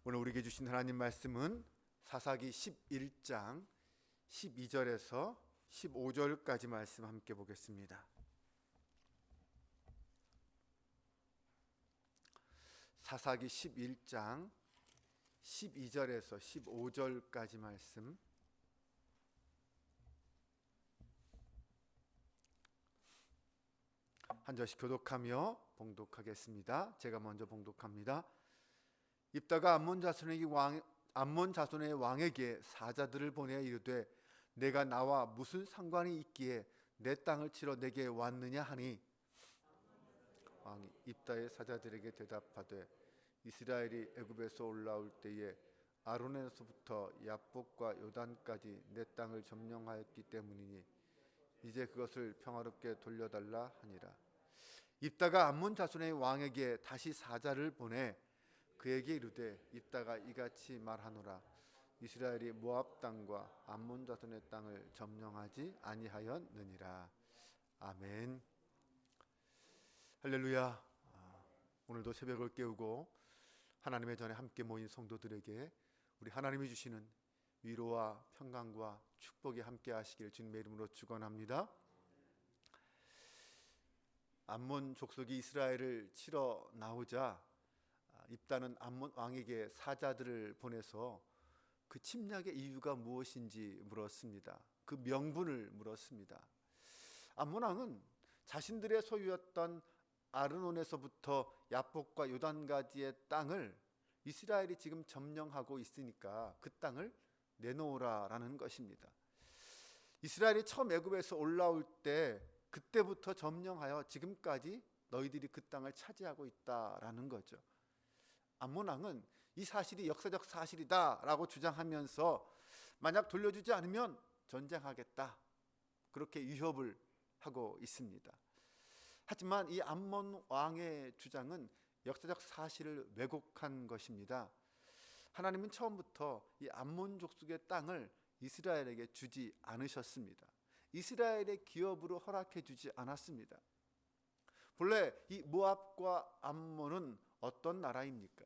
오늘 우리에게 주신 하나님 말씀은 사사기 11장 12절에서 15절까지 말씀 함께 보겠습니다. 사사기 11장 12절에서 15절까지 말씀, 한 절씩 교독하며 봉독하겠습니다. 제가 먼저 봉독합니다. 입다가 암몬 자손의 왕에게 사자들을 보내 이르되 내가 나와 무슨 상관이 있기에 내 땅을 치러 내게 왔느냐 하니, 왕이 입다의 사자들에게 대답하되 이스라엘이 애굽에서 올라올 때에 아로논에서부터 야복과 요단까지 내 땅을 점령하였기 때문이니 이제 그것을 평화롭게 돌려달라 하니라. 입다가 암몬 자손의 왕에게 다시 사자를 보내 그에게 이르되 입다가 이같이 말하노라. 이스라엘이 모압 땅과 암몬 자손의 땅을 점령하지 아니하였느니라. 아멘. 할렐루야. 오늘도 새벽을 깨우고 하나님의 전에 함께 모인 성도들에게 우리 하나님이 주시는 위로와 평강과 축복이 함께 하시길 주님의 이름으로 축원합니다. 암몬 족속이 이스라엘을 치러 나오자 입다는 암몬 왕에게 사자들을 보내서 그 침략의 이유가 무엇인지 물었습니다. 그 명분을 물었습니다. 암몬 왕은 자신들의 소유였던 아르논에서부터 야복과 요단까지의 땅을 이스라엘이 지금 점령하고 있으니까 그 땅을 내놓으라라는 것입니다. 이스라엘이 처음 애굽에서 올라올 때 그때부터 점령하여 지금까지 너희들이 그 땅을 차지하고 있다라는 거죠. 암몬 왕은 이 사실이 역사적 사실이다라고 주장하면서 만약 돌려주지 않으면 전쟁하겠다, 그렇게 위협을 하고 있습니다. 하지만 이 암몬 왕의 주장은 역사적 사실을 왜곡한 것입니다. 하나님은 처음부터 이 암몬 족속의 땅을 이스라엘에게 주지 않으셨습니다. 이스라엘의 기업으로 허락해 주지 않았습니다. 본래 이 모압과 암몬은 어떤 나라입니까?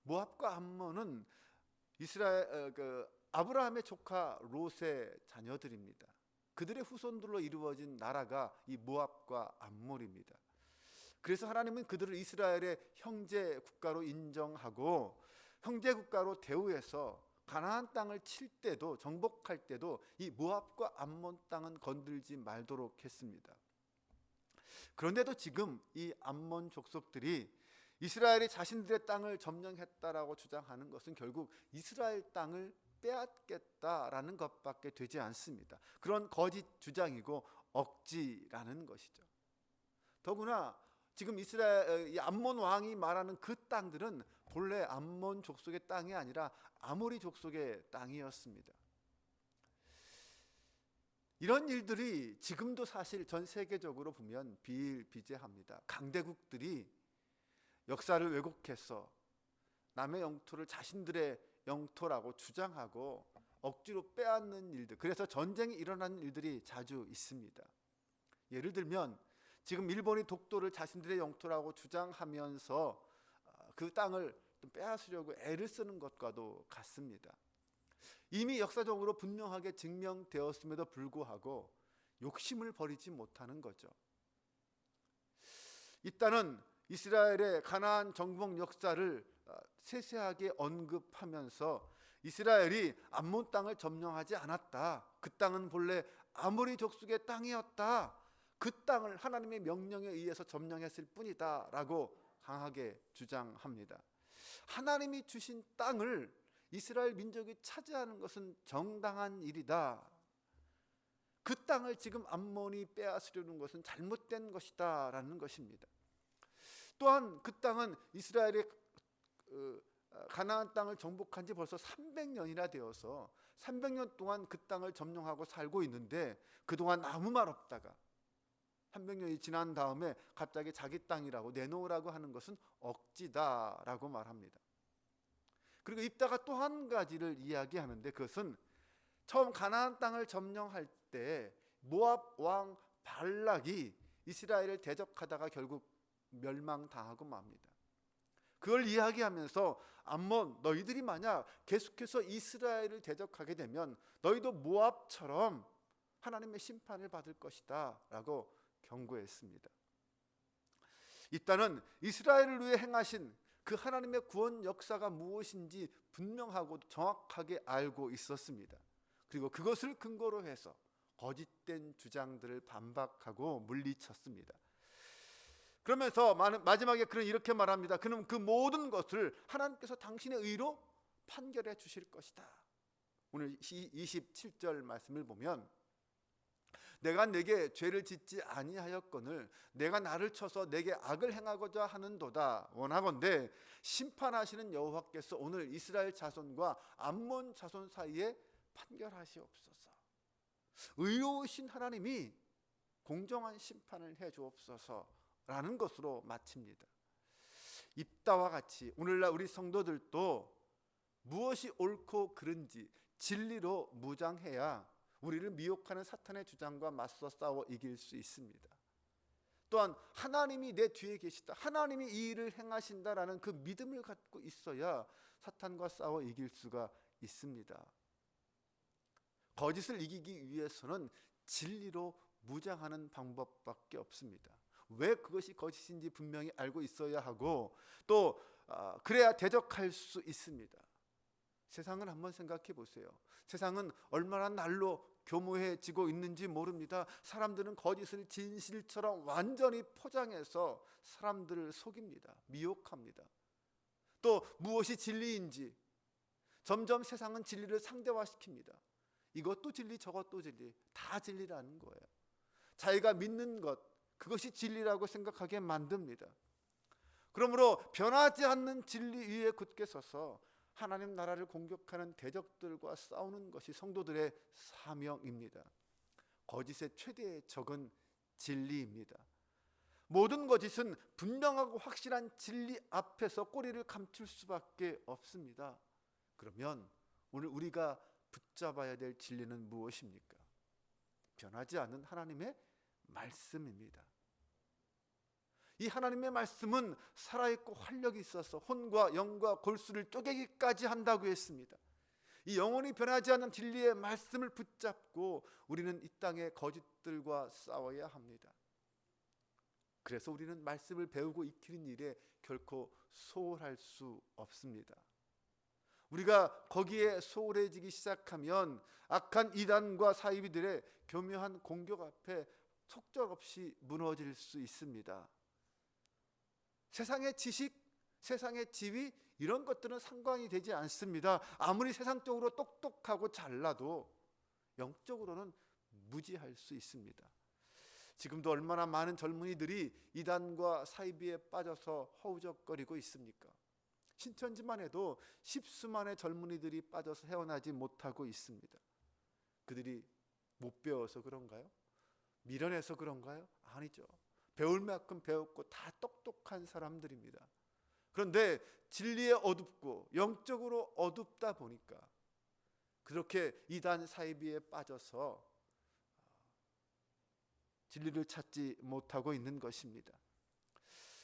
모압과 암몬은 이스라엘 아브라함의 조카 롯의 자녀들입니다. 그들의 후손들로 이루어진 나라가 이 모압과 암몬입니다. 그래서 하나님은 그들을 이스라엘의 형제 국가로 인정하고 형제 국가로 대우해서 가나안 땅을 칠 때도, 정복할 때도 이 모압과 암몬 땅은 건들지 말도록 했습니다. 그런데도 지금 이 암몬 족속들이 이스라엘이 자신들의 땅을 점령했다라고 주장하는 것은 결국 이스라엘 땅을 빼앗겠다라는 것밖에 되지 않습니다. 그런 거짓 주장이고 억지라는 것이죠. 더구나 지금 이스라엘 이 암몬 왕이 말하는 그 땅들은 본래 암몬 족속의 땅이 아니라 아모리 족속의 땅이었습니다. 이런 일들이 지금도 사실 전 세계적으로 보면 비일비재합니다. 강대국들이 역사를 왜곡해서 남의 영토를 자신들의 영토라고 주장하고 억지로 빼앗는 일들, 그래서 전쟁이 일어나는 일들이 자주 있습니다. 예를 들면 지금 일본이 독도를 자신들의 영토라고 주장하면서 그 땅을 빼앗으려고 애를 쓰는 것과도 같습니다. 이미 역사적으로 분명하게 증명되었음에도 불구하고 욕심을 버리지 못하는 거죠. 이따는 이스라엘의 가나안 정복 역사를 세세하게 언급하면서 이스라엘이 암몬 땅을 점령하지 않았다, 그 땅은 본래 아모리 족속의 땅이었다, 그 땅을 하나님의 명령에 의해서 점령했을 뿐이다 라고 강하게 주장합니다. 하나님이 주신 땅을 이스라엘 민족이 차지하는 것은 정당한 일이다, 그 땅을 지금 암몬이 빼앗으려는 것은 잘못된 것이다 라는 것입니다. 또한 그 땅은 이스라엘의 가나안 땅을 정복한 지 벌써 300년이나 되어서 300년 동안 그 땅을 점령하고 살고 있는데 그동안 아무 말 없다가 300년이 지난 다음에 갑자기 자기 땅이라고 내놓으라고 하는 것은 억지다라고 말합니다. 그리고 입다가 또 한 가지를 이야기하는데 그것은 처음 가나안 땅을 점령할 때 모압 왕 발락이 이스라엘을 대적하다가 결국 멸망당하고 맙니다. 그걸 이야기하면서 암몬, 너희들이 만약 계속해서 이스라엘을 대적하게 되면 너희도 모압처럼 하나님의 심판을 받을 것이다 라고 경고했습니다. 이 땅은 이스라엘을 위해 행하신 그 하나님의 구원 역사가 무엇인지 분명하고 정확하게 알고 있었습니다. 그리고 그것을 근거로 해서 거짓된 주장들을 반박하고 물리쳤습니다. 그러면서 마지막에 그는 이렇게 말합니다. 그는 그 모든 것을 하나님께서 당신의 의로 판결해 주실 것이다. 오늘 27절 말씀을 보면 내가 내게 죄를 짓지 아니하였거늘 내가 나를 쳐서 내게 악을 행하고자 하는도다. 원하건대 심판하시는 여호와께서 오늘 이스라엘 자손과 암몬 자손 사이에 판결하시옵소서. 의로우신 하나님이 공정한 심판을 해 주옵소서라는 것으로 마칩니다. 입다와 같이 오늘날 우리 성도들도 무엇이 옳고 그른지 진리로 무장해야 우리를 미혹하는 사탄의 주장과 맞서 싸워 이길 수 있습니다. 또한 하나님이 내 뒤에 계시다, 하나님이 이 일을 행하신다라는 그 믿음을 갖고 있어야 사탄과 싸워 이길 수가 있습니다. 거짓을 이기기 위해서는 진리로 무장하는 방법밖에 없습니다. 왜 그것이 거짓인지 분명히 알고 있어야 하고 또 그래야 대적할 수 있습니다. 세상을 한번 생각해 보세요. 세상은 얼마나 날로 교모해지고 있는지 모릅니다. 사람들은 거짓을 진실처럼 완전히 포장해서 사람들을 속입니다. 미혹합니다. 또 무엇이 진리인지 점점 세상은 진리를 상대화시킵니다. 이것도 진리, 저것도 진리, 다 진리라는 거예요. 자기가 믿는 것, 그것이 진리라고 생각하게 만듭니다. 그러므로 변하지 않는 진리 위에 굳게 서서 하나님 나라를 공격하는 대적들과 싸우는 것이 성도들의 사명입니다. 거짓의 최대의 적은 진리입니다. 모든 거짓은 분명하고 확실한 진리 앞에서 꼬리를 감출 수밖에 없습니다. 그러면 오늘 우리가 붙잡아야 될 진리는 무엇입니까? 변하지 않는 하나님의 말씀입니다. 이 하나님의 말씀은 살아있고 활력이 있어서 혼과 영과 골수를 쪼개기까지 한다고 했습니다. 이 영원히 변하지 않는 진리의 말씀을 붙잡고 우리는 이 땅의 거짓들과 싸워야 합니다. 그래서 우리는 말씀을 배우고 익히는 일에 결코 소홀할 수 없습니다. 우리가 거기에 소홀해지기 시작하면 악한 이단과 사이비들의 교묘한 공격 앞에 속절없이 무너질 수 있습니다. 세상의 지식, 세상의 지위 이런 것들은 상관이 되지 않습니다. 아무리 세상적으로 똑똑하고 잘나도 영적으로는 무지할 수 있습니다. 지금도 얼마나 많은 젊은이들이 이단과 사이비에 빠져서 허우적거리고 있습니까? 신천지만 해도 십수만의 젊은이들이 빠져서 헤어나지 못하고 있습니다. 그들이 못 배워서 그런가요? 미련해서 그런가요? 아니죠. 배울 만큼 배웠고 다 똑똑한 사람들입니다. 그런데 진리에 어둡고 영적으로 어둡다 보니까 그렇게 이단 사이비에 빠져서 진리를 찾지 못하고 있는 것입니다.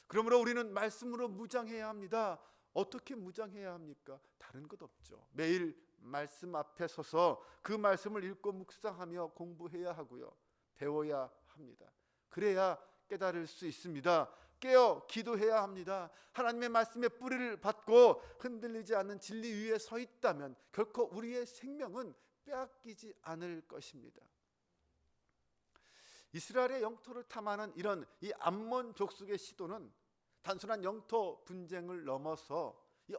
그러므로 우리는 말씀으로 무장해야 합니다. 어떻게 무장해야 합니까? 다른 것 없죠. 매일 말씀 앞에 서서 그 말씀을 읽고 묵상하며 공부해야 하고요. 배워야 합니다. 그래야 깨달을 수 있습니다. 깨어 기도해야 합니다. 하나님의 말씀의 뿌리를 받고 흔들리지 않는 진리 위에 서 있다면 결코 우리의 생명은 빼앗기지 않을 것입니다. 이스라엘의 영토를 탐하는 이런 이 암몬 족속의 시도는 단순한 영토 분쟁을 넘어서 이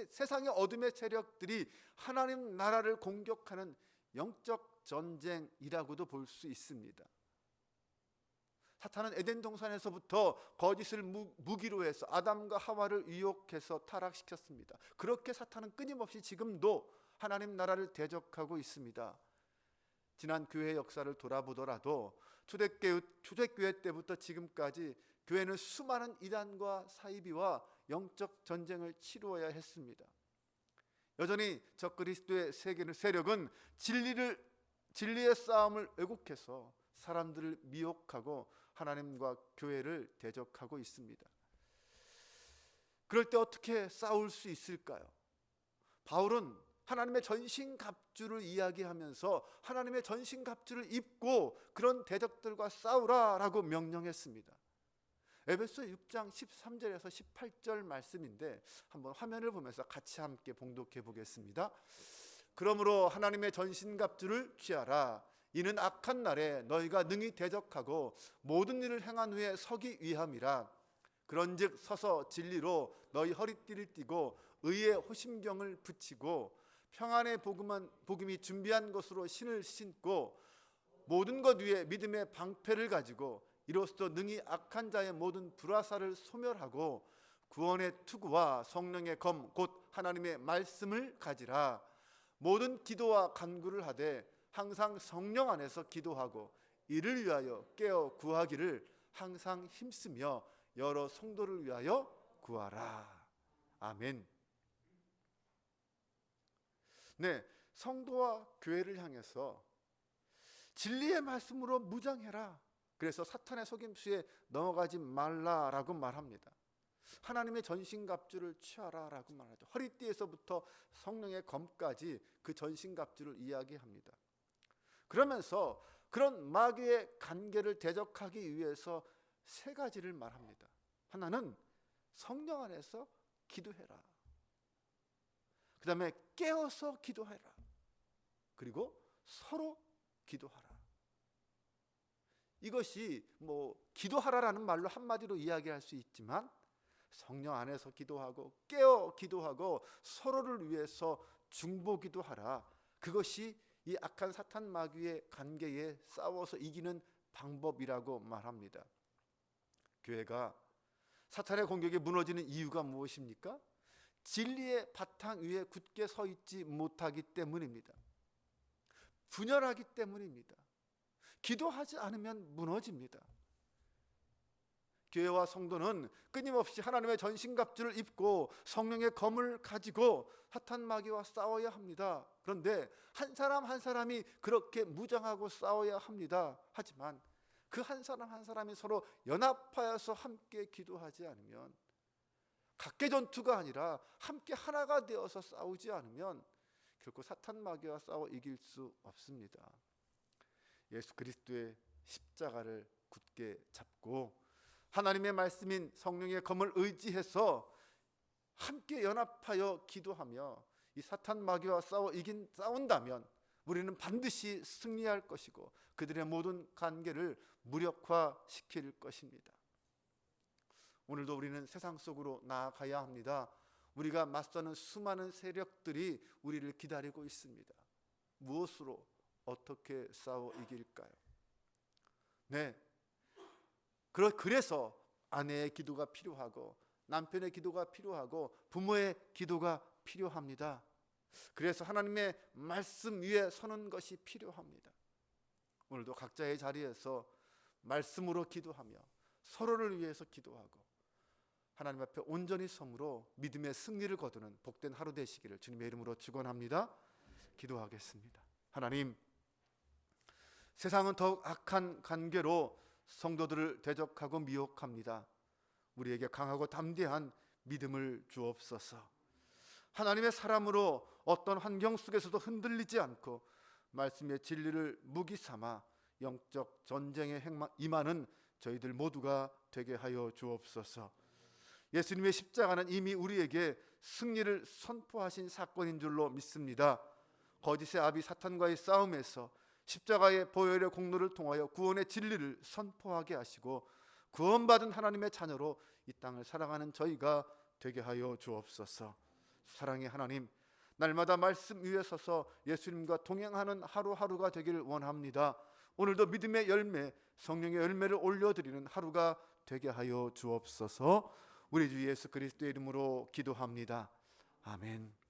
세상의 어둠의 세력들이 하나님 나라를 공격하는 영적 전쟁이라고도 볼 수 있습니다. 사탄은 에덴 동산에서부터 거짓을 무기로 해서 아담과 하와를 유혹해서 타락시켰습니다. 그렇게 사탄은 끊임없이 지금도 하나님 나라를 대적하고 있습니다. 지난 교회 역사를 돌아보더라도 초대교회 때부터 지금까지 교회는 수많은 이단과 사이비와 영적 전쟁을 치루어야 했습니다. 여전히 적그리스도의 세력은 진리의 싸움을 왜곡해서 사람들을 미혹하고 하나님과 교회를 대적하고 있습니다. 그럴 때 어떻게 싸울 수 있을까요? 바울은 하나님의 전신갑주를 이야기하면서 하나님의 전신갑주를 입고 그런 대적들과 싸우라라고 명령했습니다. 에베소 6장 13절에서 18절 말씀인데 한번 화면을 보면서 같이 함께 봉독해 보겠습니다. 그러므로 하나님의 전신갑주를 취하라. 이는 악한 날에 너희가 능히 대적하고 모든 일을 행한 후에 서기 위함이라. 그런즉 서서 진리로 너희 허리띠를 띠고 의의 호심경을 붙이고 평안의 복음이 준비한 것으로 신을 신고 모든 것 위에 믿음의 방패를 가지고 이로써 능히 악한 자의 모든 불화살을 소멸하고 구원의 투구와 성령의 검 곧 하나님의 말씀을 가지라. 모든 기도와 간구를 하되 항상 성령 안에서 기도하고 이를 위하여 깨어 구하기를 항상 힘쓰며 여러 성도를 위하여 구하라. 아멘. 네, 성도와 교회를 향해서 진리의 말씀으로 무장해라. 그래서 사탄의 속임수에 넘어가지 말라라고 말합니다. 하나님의 전신갑주를 취하라라고 말하죠. 허리띠에서부터 성령의 검까지 그 전신갑주를 이야기합니다. 그러면서 그런 마귀의 간계를 대적하기 위해서 세 가지를 말합니다. 하나는 성령 안에서 기도해라. 그 다음에 깨어서 기도해라. 그리고 서로 기도하라. 이것이 기도하라라는 말로 한마디로 이야기할 수 있지만 성령 안에서 기도하고 깨어 기도하고 서로를 위해서 중보기도 하라. 그것이 이 악한 사탄 마귀의 관계에 싸워서 이기는 방법이라고 말합니다. 교회가 사탄의 공격에 무너지는 이유가 무엇입니까? 진리의 바탕 위에 굳게 서 있지 못하기 때문입니다. 분열하기 때문입니다. 기도하지 않으면 무너집니다. 교회와 성도는 끊임없이 하나님의 전신갑주를 입고 성령의 검을 가지고 사탄 마귀와 싸워야 합니다. 그런데 한 사람 한 사람이 그렇게 무장하고 싸워야 합니다. 하지만 그 한 사람 한 사람이 서로 연합하여서 함께 기도하지 않으면, 각계 전투가 아니라 함께 하나가 되어서 싸우지 않으면 결코 사탄 마귀와 싸워 이길 수 없습니다. 예수 그리스도의 십자가를 굳게 잡고 하나님의 말씀인 성령의 검을 의지해서 함께 연합하여 기도하며 이 사탄 마귀와 싸운다면 우리는 반드시 승리할 것이고 그들의 모든 관계를 무력화시킬 것입니다. 오늘도 우리는 세상 속으로 나아가야 합니다. 우리가 맞서는 수많은 세력들이 우리를 기다리고 있습니다. 무엇으로 어떻게 싸워 이길까요? 네, 그래서 아내의 기도가 필요하고 남편의 기도가 필요하고 부모의 기도가 필요합니다. 그래서 하나님의 말씀 위에 서는 것이 필요합니다. 오늘도 각자의 자리에서 말씀으로 기도하며 서로를 위해서 기도하고 하나님 앞에 온전히 섬으로 믿음의 승리를 거두는 복된 하루 되시기를 주님의 이름으로 축원합니다. 기도하겠습니다. 하나님, 세상은 더욱 악한 관계로 성도들을 대적하고 미혹합니다. 우리에게 강하고 담대한 믿음을 주옵소서. 하나님의 사람으로 어떤 환경 속에서도 흔들리지 않고 말씀의 진리를 무기 삼아 영적 전쟁에 임하는 저희들 모두가 되게 하여 주옵소서. 예수님의 십자가는 이미 우리에게 승리를 선포하신 사건인 줄로 믿습니다. 거짓의 아비 사탄과의 싸움에서 십자가의 보혈의 공로를 통하여 구원의 진리를 선포하게 하시고 구원받은 하나님의 자녀로 이 땅을 살아가는 저희가 되게 하여 주옵소서. 사랑의 하나님, 날마다 말씀 위에 서서 예수님과 동행하는 하루하루가 되기를 원합니다. 오늘도 믿음의 열매, 성령의 열매를 올려드리는 하루가 되게 하여 주옵소서. 우리 주 예수 그리스도의 이름으로 기도합니다. 아멘.